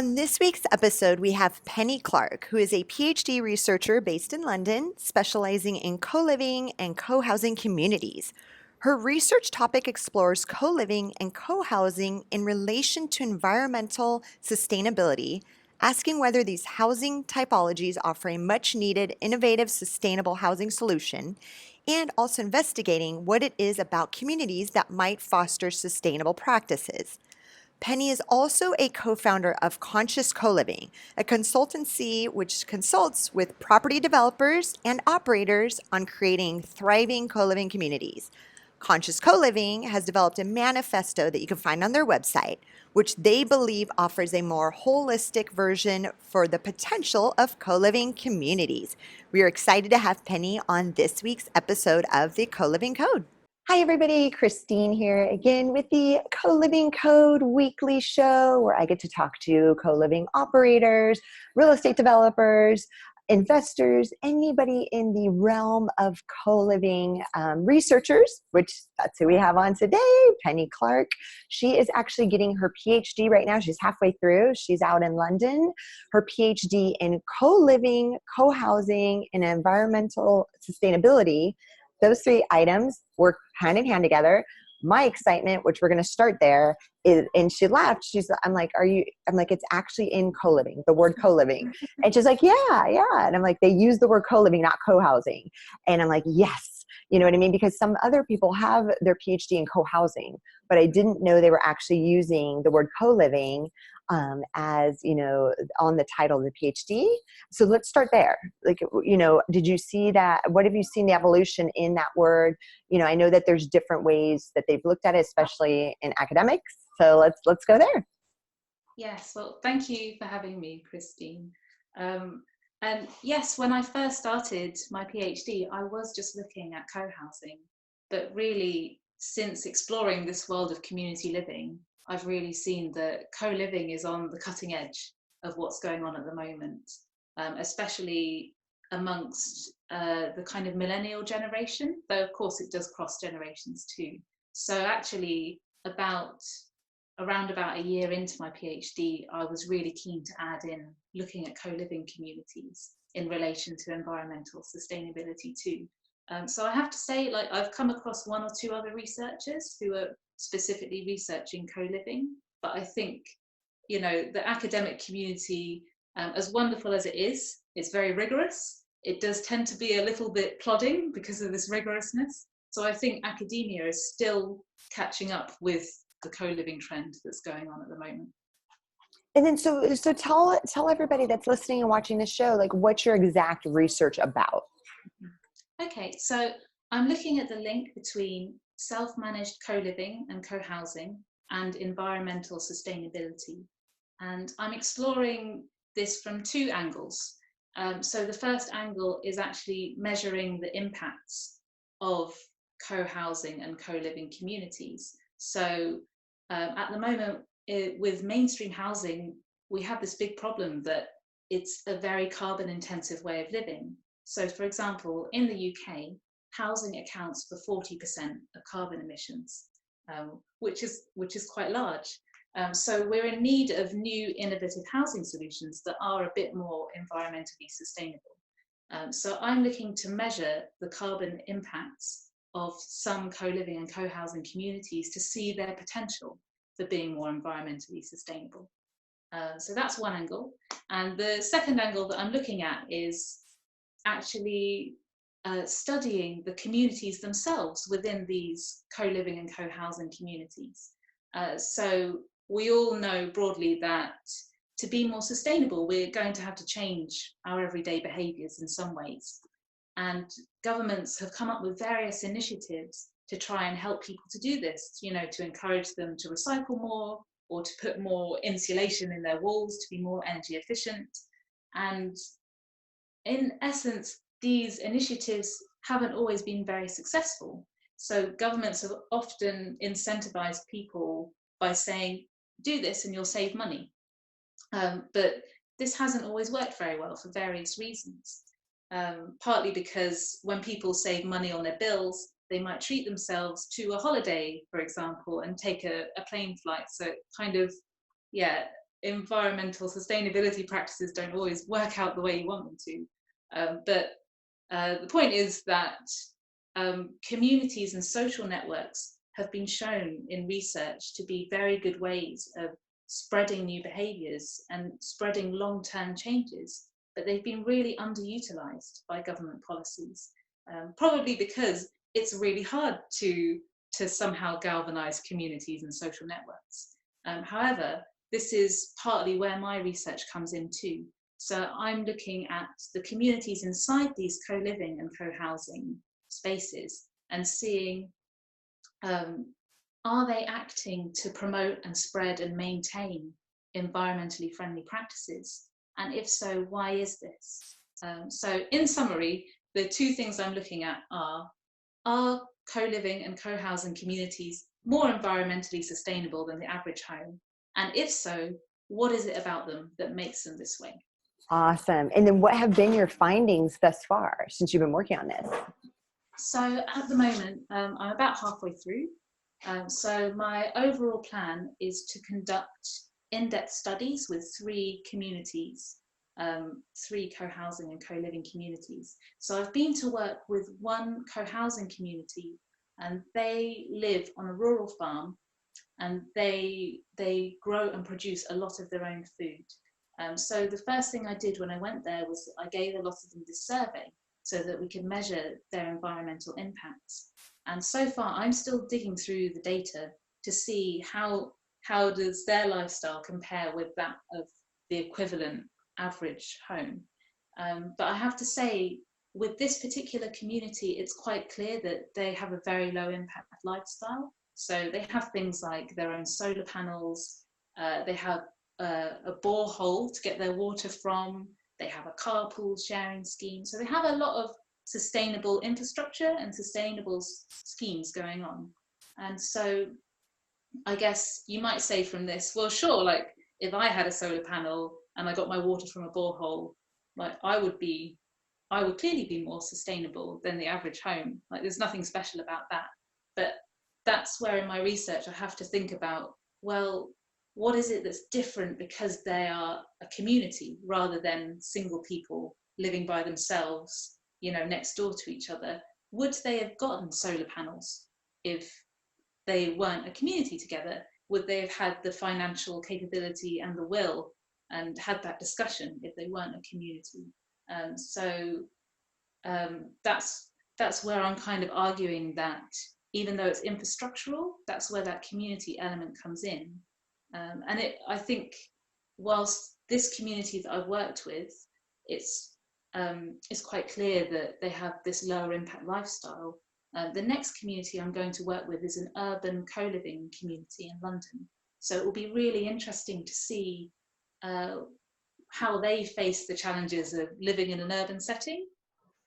On this week's episode, we have Penny Clark, who is a PhD researcher based in London, specializing in co-living and co-housing communities. Her research topic explores co-living and co-housing in relation to environmental sustainability, asking whether these housing typologies offer a much-needed, innovative, sustainable housing solution, and also investigating what it is about communities that might foster sustainable practices. Penny is also a co-founder of Conscious Co-Living, a consultancy which consults with property developers and operators on creating thriving co-living communities. Conscious Co-Living has developed a manifesto that you can find on their website, which they believe offers a more holistic version for the potential of co-living communities. We are excited to have Penny on this week's episode of the Co-Living Code. Hi, everybody. Christine here again with the Co-Living Code weekly show where I get to talk to co-living operators, real estate developers, investors, anybody in the realm of co-living researchers, which that's who we have on today, Penny Clark. She is actually getting her PhD right now. She's halfway through. She's out in London. Her PhD in co-living, co-housing, and environmental sustainability. Those three items work hand in hand together. My excitement, which we're going to start there, is, and she laughed. I'm like, it's actually in co-living, the word co-living. And she's like, yeah. And I'm like, they use the word co-living, not co-housing. And I'm like, yes. You know what I mean? Because some other people have their PhD in co-housing, but I didn't know they were actually using the word co-living as, on the title of the PhD. So let's start there. Did you see that? What have you seen the evolution in that word? I know that there's different ways that they've looked at it, especially in academics. So let's go there. Yes, well, thank you for having me, Christine. And yes, when I first started my PhD, I was just looking at co-housing, but really since exploring this world of community living, I've really seen that co-living is on the cutting edge of what's going on at the moment, especially amongst the kind of millennial generation, though of course it does cross generations too. So actually around about a year into my PhD, I was really keen to add in looking at co-living communities in relation to environmental sustainability too. So I have to say, I've come across one or two other researchers who are specifically researching co-living, but I think, the academic community, as wonderful as it is, it's very rigorous. It does tend to be a little bit plodding because of this rigorousness. So I think academia is still catching up with the co-living trend that's going on at the moment. And then so tell everybody that's listening and watching this show, what's your exact research about? Okay, so I'm looking at the link between self-managed co-living and co-housing and environmental sustainability. And I'm exploring this from two angles. So the first angle is actually measuring the impacts of co-housing and co-living communities. So at the moment, with mainstream housing, we have this big problem that it's a very carbon intensive way of living. So for example, in the UK, housing accounts for 40% of carbon emissions, which is quite large. So we're in need of new innovative housing solutions that are a bit more environmentally sustainable. So I'm looking to measure the carbon impacts of some co-living and co-housing communities to see their potential for being more environmentally sustainable. So that's one angle. And the second angle that I'm looking at is actually studying the communities themselves within these co-living and co-housing communities. So we all know broadly that to be more sustainable, we're going to have to change our everyday behaviours in some ways. And governments have come up with various initiatives to try and help people to do this, to encourage them to recycle more or to put more insulation in their walls to be more energy efficient. And in essence, these initiatives haven't always been very successful. So governments have often incentivized people by saying, do this and you'll save money. But this hasn't always worked very well for various reasons. Partly because when people save money on their bills, they might treat themselves to a holiday, for example, and take a plane flight. So kind of, environmental sustainability practices don't always work out the way you want them to. But the point is that communities and social networks have been shown in research to be very good ways of spreading new behaviours and spreading long-term changes, but they've been really underutilised by government policies, probably because it's really hard to somehow galvanise communities and social networks. However, this is partly where my research comes in too. So I'm looking at the communities inside these co-living and co-housing spaces and seeing, are they acting to promote and spread and maintain environmentally friendly practices? And if so, why is this? So in summary, the two things I'm looking at are co-living and co-housing communities more environmentally sustainable than the average home? And if so, what is it about them that makes them this way? Awesome. And then what have been your findings thus far since you've been working on this? So at the moment, I'm about halfway through. So my overall plan is to conduct in-depth studies with 3 communities, 3 co-housing and co-living communities. So I've been to work with one co-housing community, and they live on a rural farm, and they grow and produce a lot of their own food. So the first thing I did when I went there was I gave a lot of them this survey so that we could measure their environmental impacts. And so far, I'm still digging through the data to see how does their lifestyle compare with that of the equivalent average home. But I have to say, with this particular community, it's quite clear that they have a very low impact lifestyle. So they have things like their own solar panels, they have a borehole to get their water from, they have a carpool sharing scheme. So they have a lot of sustainable infrastructure and sustainable schemes going on. And so I guess you might say from this, well, sure, like if I had a solar panel and I got my water from a borehole, like I would clearly be more sustainable than the average home. Like there's nothing special about that. But that's where in my research I have to think about, well, what is it that's different because they are a community rather than single people living by themselves, next door to each other? Would they have gotten solar panels if they weren't a community together? Would they have had the financial capability and the will and had that discussion if they weren't a community? That's where I'm kind of arguing that even though it's infrastructural, that's where that community element comes in. I think whilst this community that I've worked with, it's quite clear that they have this lower impact lifestyle. The next community I'm going to work with is an urban co-living community in London. So it will be really interesting to see how they face the challenges of living in an urban setting,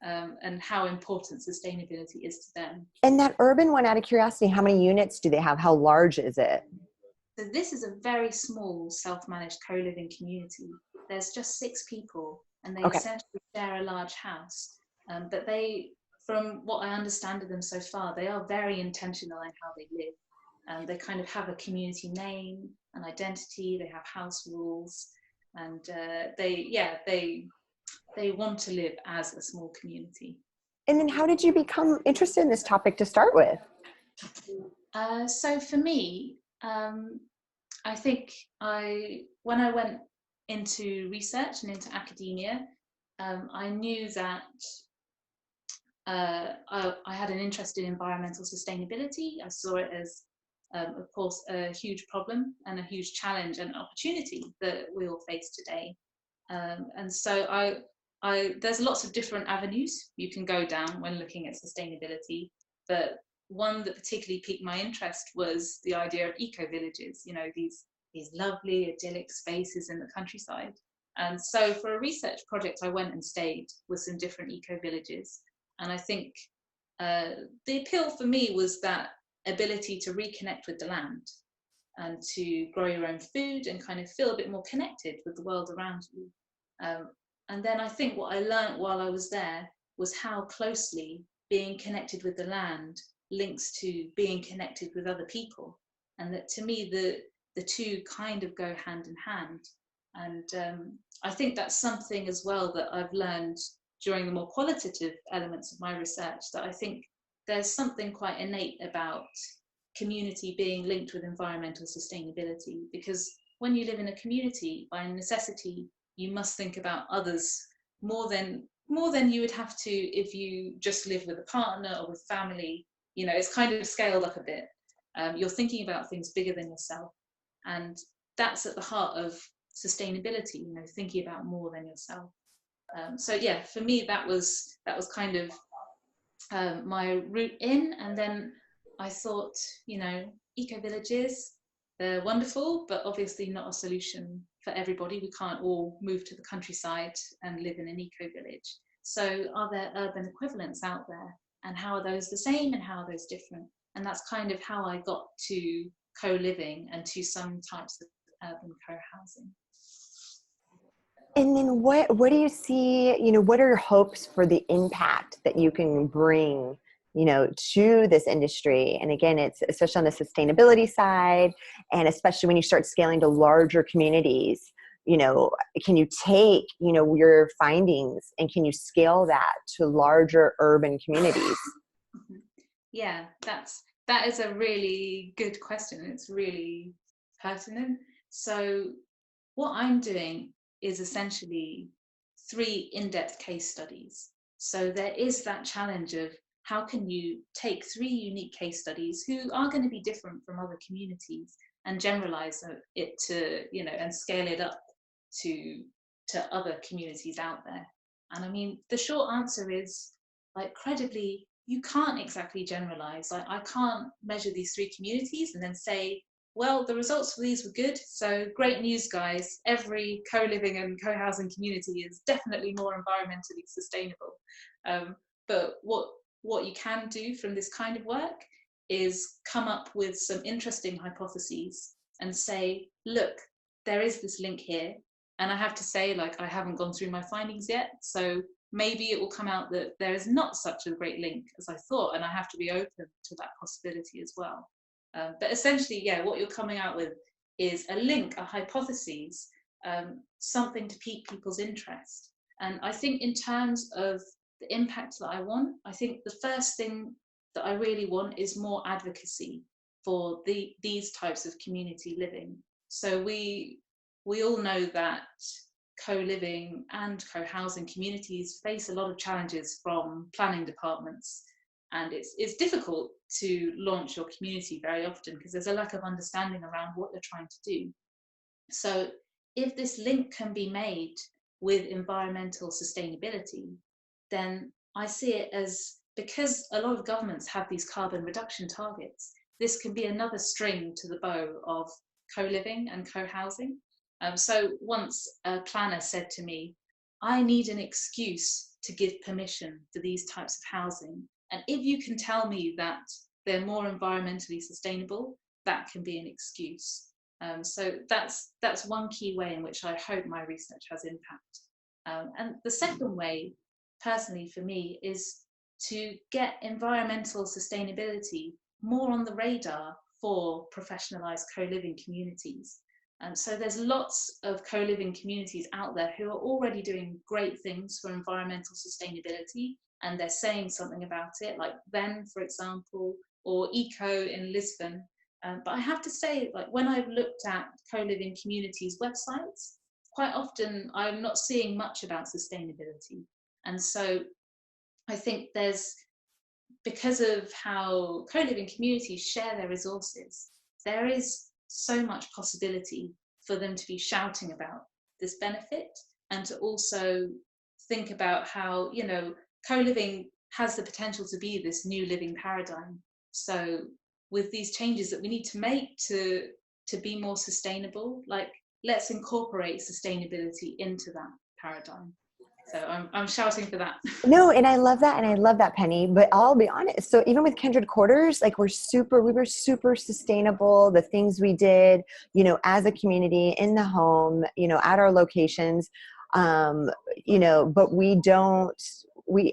and how important sustainability is to them. And that urban one, out of curiosity, how many units do they have? How large is it? So this is a very small self-managed co-living community. There's just 6 people, and they essentially share a large house. But from what I understand of them so far, they are very intentional in how they live. They kind of have a community name, an identity, they have house rules, and they want to live as a small community. And then how did you become interested in this topic to start with? So for me, I think when I went into research and into academia, I knew that I had an interest in environmental sustainability. I saw it as, of course, a huge problem and a huge challenge and opportunity that we all face today. And so there's lots of different avenues you can go down when looking at sustainability, but one that particularly piqued my interest was the idea of eco-villages, these lovely idyllic spaces in the countryside. And so for a research project, I went and stayed with some different eco-villages. And I think the appeal for me was that ability to reconnect with the land and to grow your own food and kind of feel a bit more connected with the world around you. And then I think what I learned while I was there was how closely being connected with the land links to being connected with other people. And that to me, the two kind of go hand in hand. And I think that's something as well that I've learned during the more qualitative elements of my research, that I think there's something quite innate about community being linked with environmental sustainability, because when you live in a community, by necessity, you must think about others more than you would have to if you just live with a partner or with family. You know, it's kind of scaled up a bit. You're thinking about things bigger than yourself, and that's at the heart of sustainability. You know, thinking about more than yourself. So yeah, for me, that was kind of my route in. And then I thought, you know, eco villages, they're wonderful, but obviously not a solution for everybody. We can't all move to the countryside and live in an eco village. So are there urban equivalents out there? And how are those the same and how are those different? And that's kind of how I got to co-living and to some types of urban co-housing. And then what do you see, what are your hopes for the impact that you can bring, to this industry? And again, it's especially on the sustainability side, and especially when you start scaling to larger communities, can you take, your findings and can you scale that to larger urban communities? Yeah, that is a really good question. It's really pertinent. So what I'm doing is essentially 3 in-depth case studies. So there is that challenge of how can you take 3 unique case studies who are going to be different from other communities and generalize it to, and scale it up to other communities out there. And I mean, the short answer is, like, credibly, you can't exactly generalize. I can't measure these 3 communities and then say, well, the results for these were good, so great news, guys. Every co-living and co-housing community is definitely more environmentally sustainable. But what you can do from this kind of work is come up with some interesting hypotheses and say, look, there is this link here. And I have to say, like, I haven't gone through my findings yet, so maybe it will come out that there is not such a great link as I thought, and I have to be open to that possibility as well. But essentially, yeah, what you're coming out with is a link, a hypothesis, something to pique people's interest. And I think in terms of the impact that I want, I think the first thing that I really want is more advocacy for these types of community living. So we all know that co-living and co-housing communities face a lot of challenges from planning departments. And it's difficult to launch your community very often because there's a lack of understanding around what you're trying to do. So if this link can be made with environmental sustainability, then I see it as, because a lot of governments have these carbon reduction targets, this can be another string to the bow of co-living and co-housing. So once a planner said to me, I need an excuse to give permission for these types of housing. And if you can tell me that they're more environmentally sustainable, that can be an excuse. So that's one key way in which I hope my research has impact. And the second way, personally for me, is to get environmental sustainability more on the radar for professionalised co-living communities. So there's lots of co-living communities out there who are already doing great things for environmental sustainability, and they're saying something about it, like Then, for example, or Eco in Lisbon. But I have to say, like, when I've looked at co-living communities' websites, quite often I'm not seeing much about sustainability. And so I think because of how co-living communities share their resources, there is so much possibility for them to be shouting about this benefit, and to also think about how, co-living has the potential to be this new living paradigm. So with these changes that we need to make to be more sustainable, like, let's incorporate sustainability into that paradigm. So I'm shouting for that. No, and I love that. And I love that, Penny. But I'll be honest. So even with Kndrd Quarters, like, we were super sustainable. The things we did, as a community in the home, at our locations, but we don't,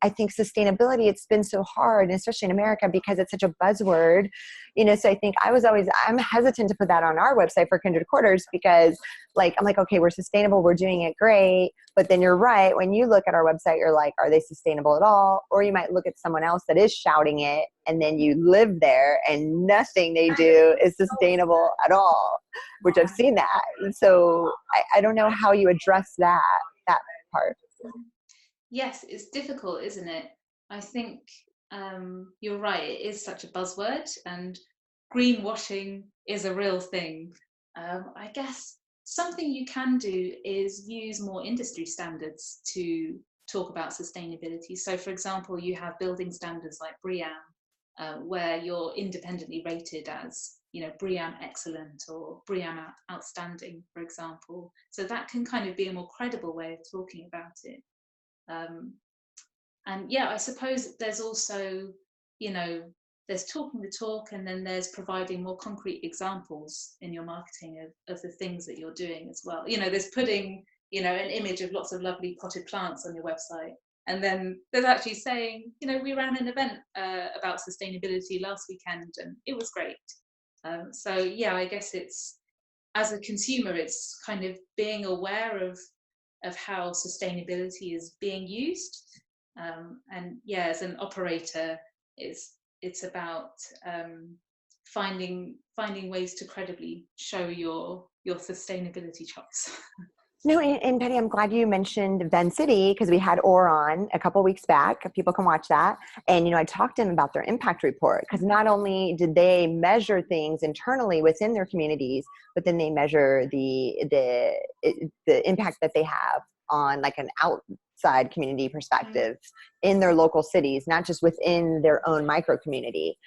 I think sustainability, it's been so hard, and especially in America because it's such a buzzword, so I think I'm hesitant to put that on our website for Kndrd Quarters because I'm like, okay, we're sustainable, we're doing it great. But then you're right. When you look at our website, you're like, are they sustainable at all? Or you might look at someone else that is shouting it, and then you live there and nothing they do is sustainable at all, which I've seen that. And so I don't know how you address that part. Yes, it's difficult, isn't it? I think you're right. It is such a buzzword, and greenwashing is a real thing. I guess something you can do is use more industry standards to talk about sustainability. So, for example, you have building standards like BREEAM, where you're independently rated as, BREEAM excellent or BREEAM outstanding, for example. So that can kind of be a more credible way of talking about it. And yeah, I suppose there's also, there's talking the talk, and then there's providing more concrete examples in your marketing of the things that you're doing as well. There's putting, an image of lots of lovely potted plants on your website. And then there's actually saying, we ran an event about sustainability last weekend and it was great. So yeah, I guess it's, as a consumer, it's kind of being aware of how sustainability is being used. And yeah, as an operator, it's about finding ways to credibly show your sustainability chops. No, and Penny, I'm glad you mentioned Ven City because we had Orr on a couple weeks back. People can watch that. And, I talked to them about their impact report because not only did they measure things internally within their communities, but then they measure the impact that they have on like an outside community perspective in their local cities, not just within their own micro community.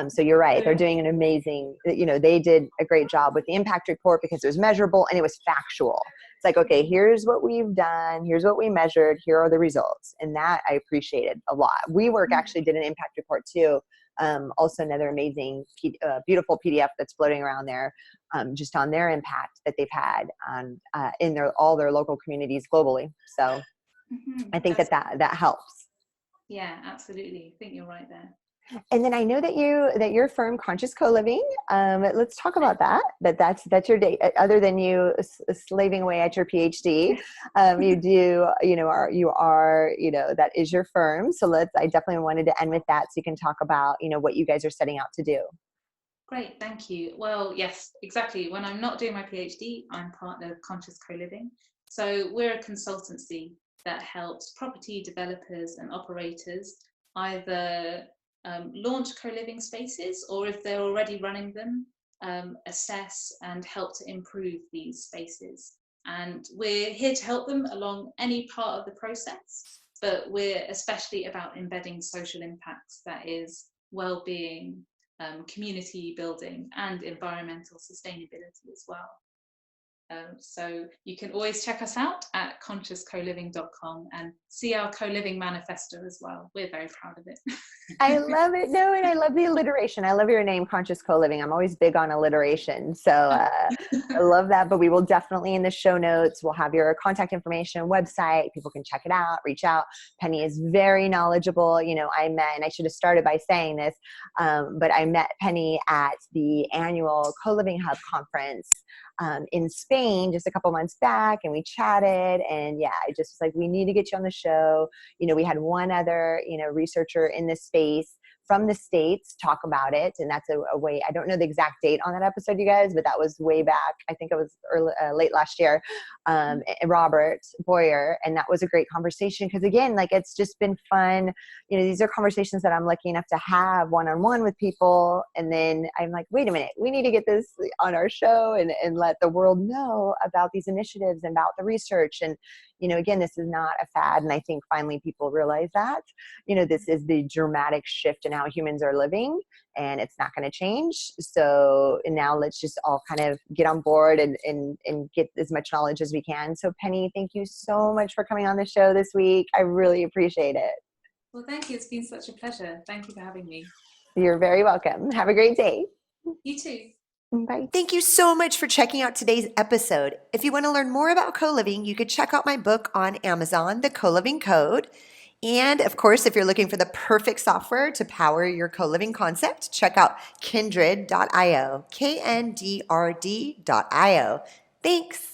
So you're right. They're doing an amazing, they did a great job with the impact report because it was measurable and it was factual. It's like, okay, here's what we've done. Here's what we measured. Here are the results. And that I appreciated a lot. WeWork actually did an impact report too. Also another amazing, beautiful PDF that's floating around there just on their impact that they've had on, in all their local communities globally. So I think that helps. Yeah, absolutely. I think you're right there. And then I know that your firm, Conscious Co-Living, let's talk about that's your day. Other than you slaving away at your PhD, you do, that is your firm. So I definitely wanted to end with that so you can talk about, what you guys are setting out to do. Great, thank you. Well, yes, exactly. When I'm not doing my PhD, I'm part of Conscious Co-Living. So we're a consultancy that helps property developers and operators either launch co-living spaces, or if they're already running them, assess and help to improve these spaces. And we're here to help them along any part of the process, but we're especially about embedding social impacts, that is well-being, community building and environmental sustainability as well. So you can always check us out at consciouscoliving.com and see our co-living manifesto as well. We're very proud of it. I love it. No, and I love the alliteration. I love your name, Conscious Co-Living. I'm always big on alliteration. So I love that. But we will definitely, in the show notes, we'll have your contact information, website. People can check it out, reach out. Penny is very knowledgeable. I met, and I should have started by saying this, but I met Penny at the annual Co-Living Hub conference in Spain just a couple months back, and we chatted, and yeah, I just was like, we need to get you on the show. We had one other, researcher in this space from the States talk about it. And that's a way, I don't know the exact date on that episode, you guys, but that was way back. I think it was late last year, Robert Boyer. And that was a great conversation. Cause again, it's just been fun. These are conversations that I'm lucky enough to have one-on-one with people. And then I'm like, wait a minute, we need to get this on our show and let the world know about these initiatives and about the research. And, again, this is not a fad. And I think finally people realize that, this is the dramatic shift in how humans are living, and it's not going to change. So now let's just all kind of get on board and get as much knowledge as we can. So Penny, thank you so much for coming on the show this week. I really appreciate it. Well, thank you. It's been such a pleasure. Thank you for having me. You're very welcome. Have a great day. You too. Bye. Thank you so much for checking out today's episode. If you want to learn more about co-living, you could check out my book on Amazon, The Co-Living Code. And of course, if you're looking for the perfect software to power your co-living concept, check out Kndrd.io, Kndrd.io. Thanks.